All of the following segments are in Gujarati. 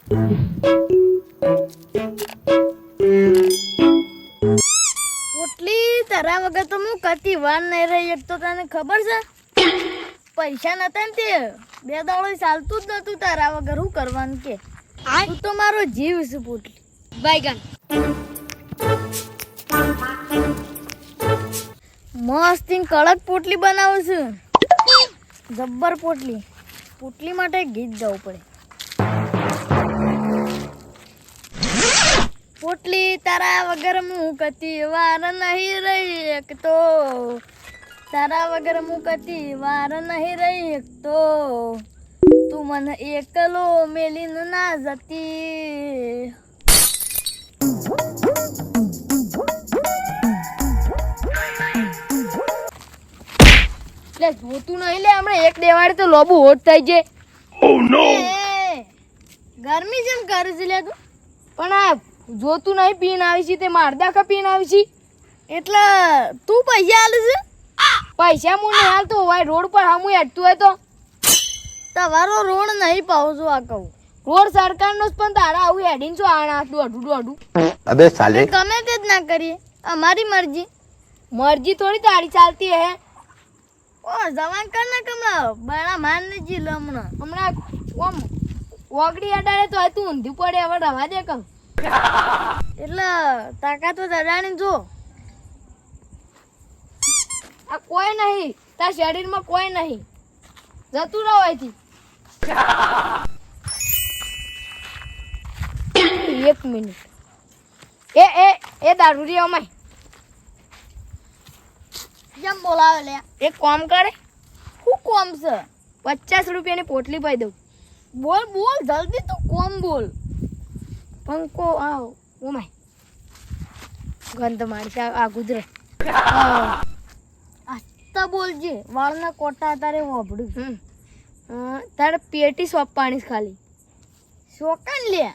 પોટલી તારા વગર તો હું કતી વાર નહીં રહી. એક તો તને ખબર છે પૈસા નતા ને તે 2 દાડો ચાલતું જ નતું તારા વગર. શું કરવાનું કે તું તો મારો જીવ છે પોટલી. બાયગન મસ્ત કડક પોટલી બનાવું છું. જબ્બર પોટલી. પોટલી માટે ગીત ગાવું પડે. પોટલી તારા વગર હું કતી વાર નહીં રહી. એક તો તારા વગર હું કતી વાર નહીં રહી. એક તો તું મને એકલો મેલીને ના જતી. લે જોતું નહીં લે હમણાં એક દેવાડે તો લોબુ હોટ થઈ જાય. ગરમી જેમ કરે છે લે તું. પણ આ જોતું નહીં પીન આવી છે તે મારદાખા પીન આવી છે એટલે તું પૈસા આલે છે. પૈસા હું નહીં હાલતો હોય રોડ પર હમું હેઠતું હોય તો તમારો રોડ નહીં પાવ છો. આ કહું રોડ સરકારનો જ પણ તારા આવું હેડીને છો આણા દોઢું. અબે સાલે ગમે તે જ ના કરીએ અમારી મરજી. મરજી થોડી તારી ચાલતી હે. ઓ જવાન કર ને કમલા બડા માન ને જી હમણાં ઓમ ઓગડી અડાડે તો તું ઊંધી પડે. હવે રવા દે કમ એટલે તાકાત અડાણી જો. આ કોઈ નહીં તાર શરીરમાં કોઈ નહીં. જતું રહો અહીંથી. 1 મિનિટ. એ દારૂરી અમાય જેમ બોલાવે લે. એક કામ કરે. શું કામ છે? 50 રૂપિયાની પોટલી પાઈ દઉં. બોલ જલ્દી તું કોમ બોલ. પંકો આવ ઓમાય ગંધ મારી આ ગુજરાત. આસ્તા બોલજે વાળના કોટા તારે વાપડું. તારે પેટી સોંપવાની ખાલી શોકાન લે.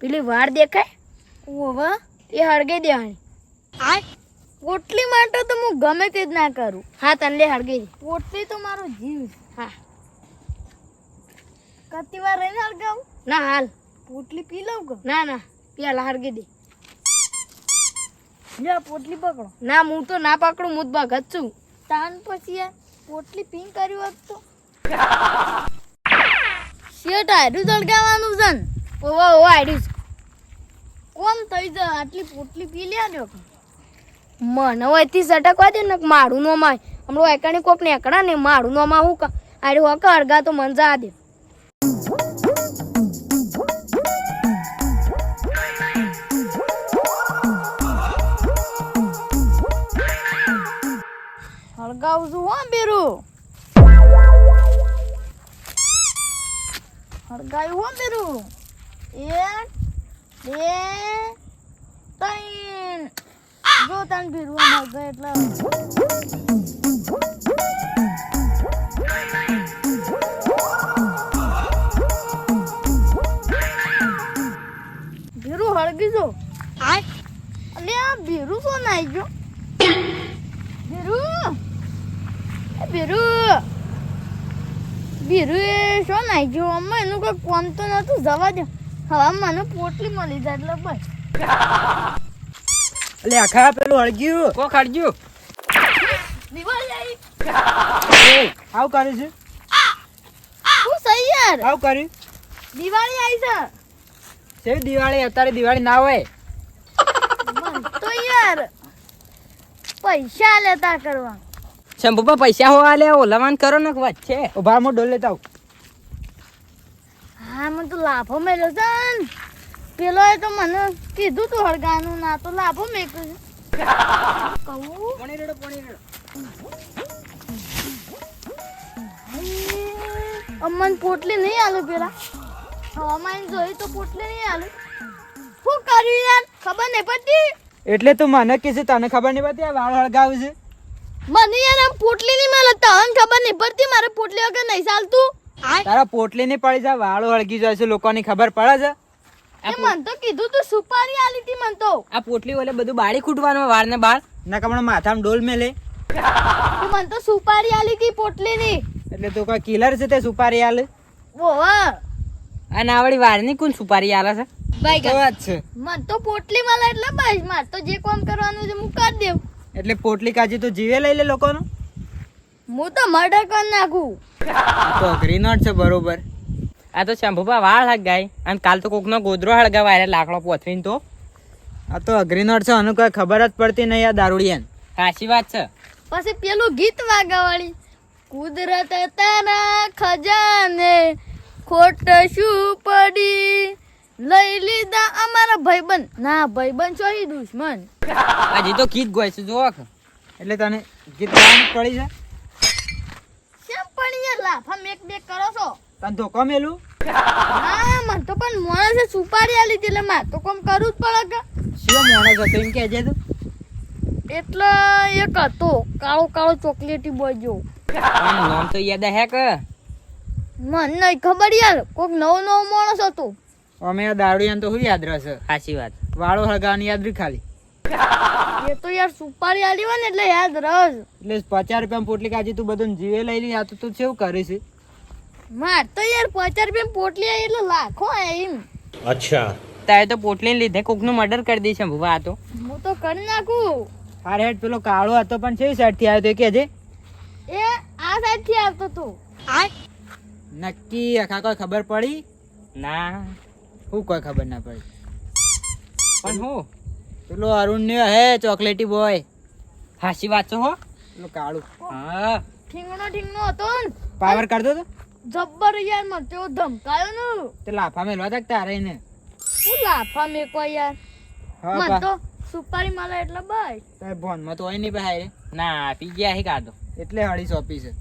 પેલી વાળ દેખાય ઓવે એ હળગાઈ દેવાની. આ પોટલી માટે તો હું ગમે તે જ ના કરું. હા તને લે હળગાઈ. પોટલી તો મારો જીવ. હા કતી વાર રહીને હળગાવું? ના હાલ પોટલી પી લઉં કે? ના પેલા હળગી દે. લે પોટલી પકડો. ના હું તો ના પકડું. હું જ ભગત છું. તાન પછી યાર પોટલી પીન કર્યું હોત તો શેટ આયરું જળગાવાનું છે ને. ઓવા આયરું કોમ થઈ જાય. આટલી પોટલી પી લે લ્યો. મને હોયથી સટકવા દે ને મારું નો માય હમણાં એકાની કોક ને એકડા ને મારું નો માં હું આડે હોક અડગા તો મન જા દે. હળગાવું છું હો બેરું. હળગાયું હો બેરું. 1 2 3 જો તન ભીરું હળગે એટલે ભીરું હળગી જો. અલે આ ભીરું તો નાઈ ગયો. ભીરું એ શું નાઈ ગયો? અમ્મા એનું કોઈ કોમ તો નતું. જવા દે. હવે મને પોટલી મળી જાય એટલે બસ. અલે આખા પેલું હળગ્યું કોક હળગ્યું. દિવાળી આવી. આવું કર્યું છે? હું સહી યાર. આવું કર્યું? દિવાળી આવી છે. સેવી દિવાળી? અત્યારે દિવાળી ના હોય. મન તો યાર પૈસા લેતા કરવા. શંભુપા પૈસા હોવા લે ઓલાવાન કરો ને વચ્ચે ઉભા મો ડોલ લેતા આવું. હા મને તો લાભો મેળ્યો છે ને. પેલો એ તો મને કીધું તું હળગાનું. ના તો લાભો મેળ્યો છે. કહું પાણી રેડો પાણી રેડો. અમને પોટલી નહીં આલું. પેલા હવામાન જોઈ તો પોટલી નહીં આલું. શું કર્યું યાર? ખબર નહીં પડતી. એટલે તું મને કે છે તને ખબર નહીં પડતી આ વાળ હળગાવે છે? મને યાર આમ પોટલી નહીં મળે. તને ખબર નહીં પડતી. મારે પોટલી વગર નહીં ચાલતું. તારા પોટલી ની પડી જાય વાળો હળગી જાય છે લોકોની ખબર પડે છે? એ મન તો કીધું તું સુપારી આલી હતી મન તો. આ પોટલી ઓલે બધું બાળી ખૂટવાનું વાળ ને બાળ ના કમણ માથામાં ડોલ મેલે. મન તો સુપારી આલી હતી પોટલી ની. એટલે તું કોઈ કિલર છે તે સુપારી આલે? ઓવા અને આવડી વારની કોણ સુપારી આલે છે ભાઈ તો વાત છે મન તો પોટલી મળે એટલે બસ માર તો જે કામ કરવાનું છે હું કરી દેવ. એટલે પોટલી કાજી તો જીવે લઈ લે લોકોનું હું તો મર્ડર કરી નાખું. આ તો અઘરી નોટ છે બરોબર. આ તો શંભુભા વાળ હળગાય અને કાલ તો કોકનો ગોદરો હળગાવાય એટલે લાકડો પોથરીને તો આ તો અઘરી નોટ છે આનું કઈ ખબર જ પડતી નહીં આ દારૂડિયાને. સાચી વાત છે. પછી પેલું ગીત વાગાવાળી કુદરત તારા ખજાને ખોટ શું પડી લઈ લીધા અમારા ભાઈબંધ. ના ભાઈબંધ છો ઈ દુશ્મન. હજી તો ગીત ગોય છે જો એટલે તને ગીત ગાવાનું પડી છે. કેમ પણ યાર લાફા મેક બેક કરો છો? તને ધોકો મેલું હા મન તો પણ માણસે સુપારી આલી હતી એટલે માર તો કોમ કરવું જ પડે કે. શિવ માણસ હતો એમ કહેજે તું. એટલે એક હતો કાળો કાળો ચોકલેટી બોય જો. આનું નામ તો યાદ હે કે મને નહીં ખબર યાર કોક નવો નવો માણસ હતો. અમે આ દારૂડિયાને તો શું યાદ રહેશે. સાચી વાત. વાળો હળગાવાની યાદ રહી ખાલી. એ તો યાર સુપારી આલી હોય ને એટલે યાદ રસ. એટલે 50 રૂપિયા પોટલી કાજી તું બધું જીવે લઈ લી આ તો તું કેવું કરે છે. માર તો યાર 50 રૂપિયા પોટલી આવી એટલે લાખો આયા એમ. अच्छा તારે તો પોટલી લીધે કોકનું મર્ડર કરી દે છે ભુવા. આ તો હું તો કરી નાખું. હારે હેડ પેલો કાળો હતો પણ છે સાઈડ થી આવ્યો તો કહેજે. એ આ સાઈડ થી આવતો તો. નક્કી આખા કોઈ ખબર પડી ના હું કોઈ ખબર ના પડી પણ હું પેલો અરુણ ને હે ચોકલેટી બોય. હાચી વાત છે હો. પેલો કાળું હા ઠીંગણો હતો ને પાવર કરતો તો જબ્બર યાર મને તો ધમકાયો ને. તે લાફા મેલવા તક તારે ને હું લાફા મેકો યાર. હા મને બા તો સુપારી મળે એટલે બસ. તારે ભોનમાં તો હોય નહીં ભાઈ રે ના પી ગયા હે કાઢો એટલે હળી સોંપી છે.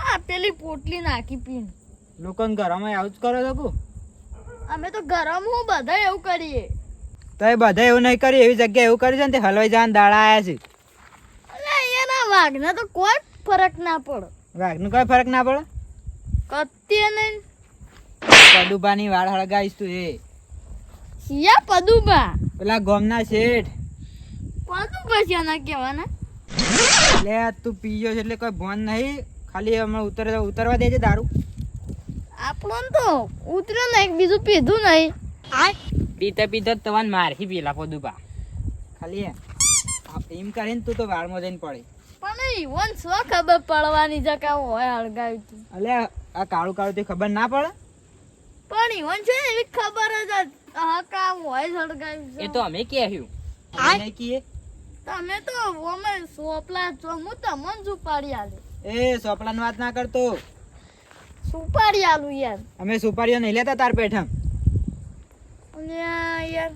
આ પેલી પોટલી નાખી પીન. લોકોને ઘરમાં આવું જ કરો છો કુ અમે તો ગરમ હું બધા એવું કરીએ. તો એ બધા એવું નહીં કરી એવી જગ્યાએ એવું કર્યું છે ને તે હલવાઈ જવાના દાડા આયા છે. અલે યાર આ વાઘને તો કોઈ ફરક ના પડે. વાઘનું કોઈ ફરક ના પડે. કત્તી નહીં પદુભાની વાળ હળગાવીશ તું એ સિયા પદુબા. પેલા ગોમના શેઠ પદુબા સિયાના કહેવાના. એટલે આ તું પીયો છે એટલે કોઈ ભોન નહીં ખાલી હમણાં ઉતરવા દેજે દારૂ. આપણો તો ઉતર્યો નહીં બીજું પીધું નહીં. પીતા પીતા તવાન મારથી પેલા પદુભા ખાલી એમ કરીને તું તો વાળમાં જઈને પડી. પણ ઈવન શું ખબર પડવાની છે કે હોય હળગાવ્યું તું. અલે આ કાળું કાળું તે ખબર ના પડે. પણ ઈવન છે એવી ખબર જ હા કા હોય હળગાવ્યું છે. એ તો અમે કહ્યું નહીં કીએ. તમે તો અમે સોપલા છો હું તમને સુપારી આલું. એ સોપલાની વાત ના કરતો. સુપારી આલું યાર. અમે સુપારીઓ નહીં લેતા તાર પેઠમ. અને યાર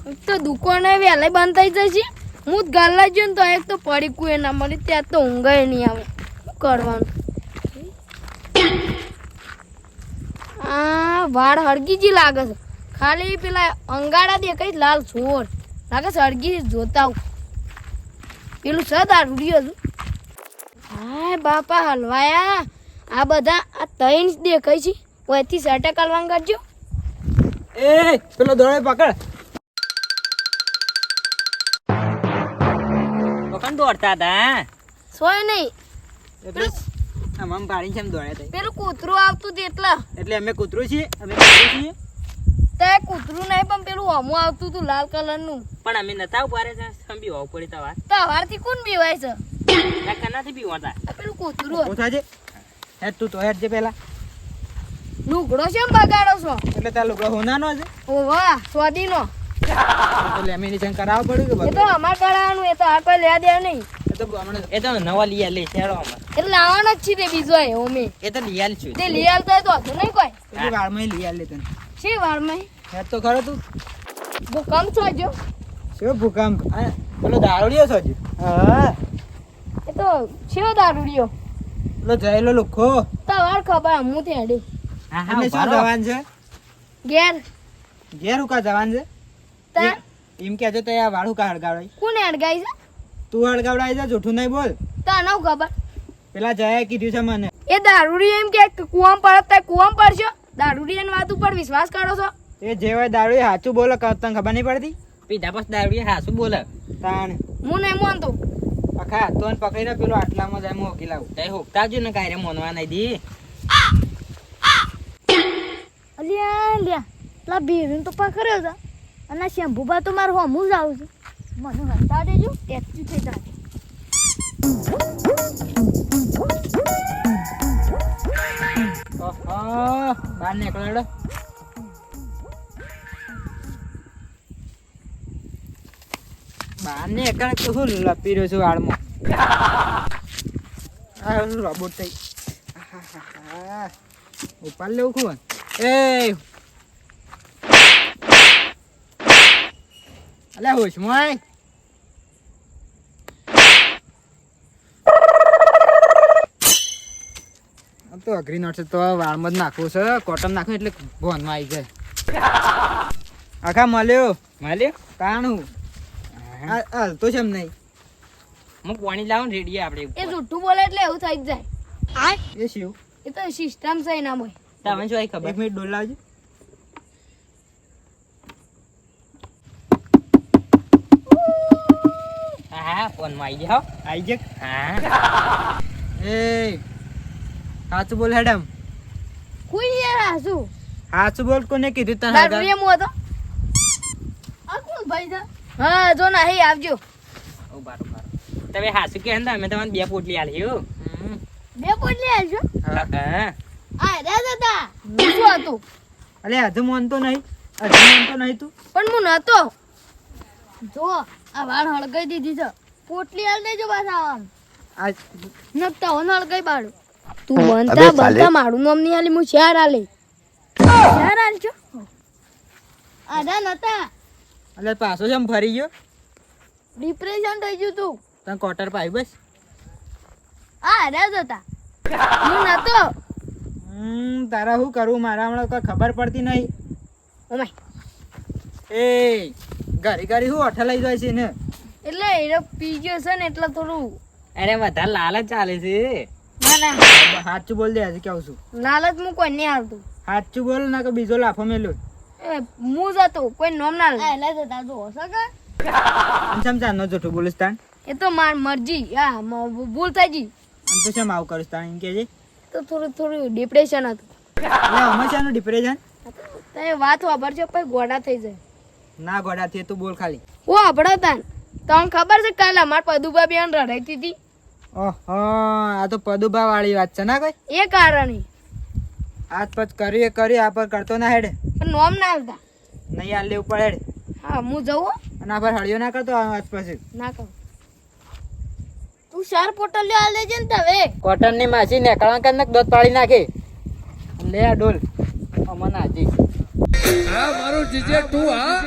એક તો દુકાને વહેલા બંધ થઈ જાય છે. હું જ ગાલા જઉં ને તો એક તો પડી કુએ ના મળી ત્યાં તો ઊંઘાય નહીં આવે. શું કરવાનું? આ વાળ હળગી જી લાગે છે. ખાલી પેલા અંગાડા દેખાય લાલ છોડ લાગે છે હળગી જોતા હું. પેલું છે દારૂડિયો હતું. હાય બાપા હલવાયા આ બધા આ ત્રણ જ દેખાય છે. ઓયથી સટા કરવાનું કરજો. એ પેલો દોડે પકડ. પકડ દોડતા હતા સોય નહીં. એટલે આમ પાડીને કેમ દોડ્યા હતા? પેલું કૂતરું આવતું હતું એટલા. એટલે અમે કૂતરું છીએ અમે કૂતરું છીએ તે કૂતરું નહીં પણ પેલું હમું આવતું હતું લાલ કલરનું. પણ અમે નતા ઉભા રહ્યા સંભી હોવું પડી તવાર તો હવારથી કોણ બીવાય છે? કનાથી બી હોતા આ પેલું કૂતરું હતું. ઉઠાજે હેડ તું તો હેડ જે પેલા. લુગડો છે બગાડો છો? એટલે તાર લુગડો હોનાનો છે ઓ વાહ સ્વાદીનો. તો લેમિનેશન કરાવવું પડ્યું કે એ બધું? તો અમાર કરાવવાનું એ તો આ કોઈ લે દે નહીં. એ તો નવા લઈ લે છેડો અમાર. એટલે લાવવાનો જ છે તે બીજો એવો મેં. એ તો લીયાલ છું તે લઈ આવતો હોય તો હતું નહીં કોઈ. પેલી વાળમાં લીયાલ લે તને શી વારમાં હેડ તો ખરો તું. ભૂકંપ છો જો. શું ભૂકંપ? આ પેલો દારૂડિયો છો હજુ? હા એ તો શેવો દારૂડિયો. પેલો જયેલો લુખો. તો વાર ખબર હું તે હેડી એટલે શું જવાન છે? ઘેર ઘેર ઉકા જવાન છે? તા એમ કહેજો તો આ વાળું કા હળગાવડાય? કોને હડગાઈ છે? તું હળગાવડાય છે જૂઠું નહીં બોલ. તને હું ખબર? પેલા જયા કીધું છે મને. એ દારૂડી એમ કે કુવામ પડે કુવામ પડશો. દારૂડીની વાત ઉપર વિશ્વાસ કરો છો? એ જે હોય દારૂ સાચું બોલે તને ખબર નહીં પડતી? પીધા પછી દારૂ સાચું બોલે તાણ હું નહીં માનતો. આખા તો પકડીને પેલો આટલામાં જાય મોકી લાવું તે હોકતા જ ને કાંઈ મોનવા નહીં દી. અલી લ્યા લ્યા પેલા બીરું તો પકડ્યો હતા અને શેમ્પુબા તો મારે હોમું જ આવું છું મને હંતા દેજો ટેક્સી થઈ જાય ઓહો બહાર નીકળો હેડો. બહાર નીકળ તો શું લપી રહ્યો છું વાળમાં. આ રોબોટ થઈ આહાહાહા. ઉપાડ લેવું ખું એ અલ્યા હોશમાં આય. આ તો અઘરી નોટ છે તો વાળમાં જ નાખવું છે કોટન નાખવું એટલે ભોનમાં આવી જાય. આખા મળ્યો તાણું આ તો છે એમ નહીં. હું પાણી લાવું ને રેડીએ આપણે એ જૂઠું બોલે એટલે એવું થઈ જ જાય એ શિવ એ તો સિસ્ટમ છે એના હોય તમને શું આવી એક ખબર મિનિટ ડોલ લાવજો. હા ફોનમાં આવી જાઓ આઈ જક. હા એ સાચું બોલ હેડમ. કોઈ યાર હાસુ સાચું બોલ કોને કીધું તને તારું આગળ? એમ હતો આ કોણ ભાઈ છે હા જો ના હે આવજો ઓ બારો તમે હાસુ કે હંદા અમે તમને 2 પોટલી આલી હો હમ. બે પોટલી આવજો હા. હા આ રે દાદા શું હતું અલે હજુ માનતો નહીં તું. પણ હું નતો જો આ વાળ હળગાઈ દીધી છે પોટલી હાલ દેજો પાછા આમ આ નકતા હોન હળગાઈ બાડું તું બનતા બનતા મારું નામ ની આલી હું શહેર આલી શહેર આલજો આધા નતા અલે પાછો છે એમ ફરી ગયો. ડિપ્રેશન થઈ ગયું તું તને ક્વાર્ટર પાઈ બસ. આ રે જતા હું નતો તારા શું કરવું મારા હમણાં કોઈ ખબર પડતી નહીં. ઓમાય એ ઘરી ઘરી શું અઠા લઈ જાય છે ને. એટલે એ પી ગયો છે ને એટલે થોડું અરે વધારે લાલચ ચાલે છે ના ના સાચું બોલ દે આજે કેવું છું. લાલચ હું કોઈ નહીં આવતું સાચું બોલ ના કે બીજો લાફો મેલ્યો. એ હું જતો કોઈ નોમ ના લે એટલે જતા જો સકે સમજા નો જૂઠું બોલીશ તાણ. એ તો માર મરજી હા ભૂલ થઈ ગઈ આમ તો શેમ આવું કરીશ તાણ એમ કહેજે. તો થોડું ડિપ્રેશન હતું એટલે હંમેશાનું ડિપ્રેશન તો એ વાત વાપર છે પછી ગોડા થઈ જાય ના ગોડાથી તું બોલ ખાલી. હું આપડતા તમને ખબર છે કાલે અમાર પદુબા બેન રડાઈતી હતી ઓહો આ તો પદુભા વાળી વાત છે ના કઈ. એ કારણે આજ પછી કર્યું આ પર કરતો ના હેડે. પણ નોમ ના આવતા નહીં હાલ લેવું પડે હેડે. હા હું જવું હો? અને આ પર હળિયો ના કરતો આજ પછી. ના કહું તું શાર પોટલ લે આલે છે ને તવે કોટન ની માસી નેકળવા કર દોત પાડી નાખે લે આ ડોલ અમન આજી હા મારું જીજે તું હા